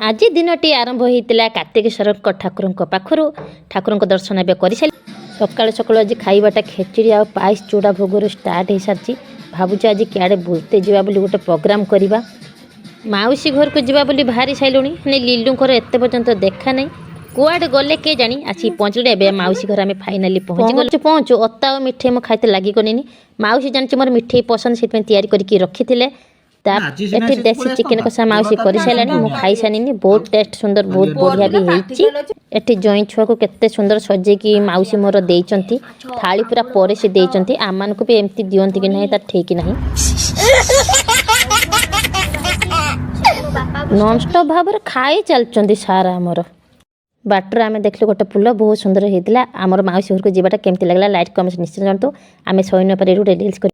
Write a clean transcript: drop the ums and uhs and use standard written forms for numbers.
आज दिनटी आरंभ होता कार्तिकेश्वर ठाकुर पाखु ठाकुर दर्शन ए कर सका सका आज खाइबाटा खेचड़ी आ पाइस चूड़ा भोगर स्टार्ट हो सारी भावुँ आज क्या बुलते जा गोटे प्रोग्राम करवा मौसी घर को जीवा बोली बाहरी सारूँ लीलुंर एत पर्यंत देखा नहीं कुआडे गले के जानी आसी पहुँचले ए मौसी घर आम फाइनाली पहुँची पहुँचु अता और मिठे मो खाते लगिगनी मौसी जानी मोर मिठे पसंद से तैयारी रखी एटी देसी चिकेन कषा मौसी कर सारे मुझे खाई सारे बहुत टेस्ट सुंदर बहुत बढ़िया भी होती जई छुआ को केते सुंदर सजेकी मौसी मोर देती थाली पूरा पर से देती आम को भी एमती दिखती कि ना ठीक ना नॉनस्टॉप भाव खाई चलती सारा आमर बाटर आम देखल गोटे फुल बहुत सुंदर होता आमर मौसी घर को जीवाटा केमती लगला लाइक कमेंट निश्चय जानतु आम 100 पर रील्स कर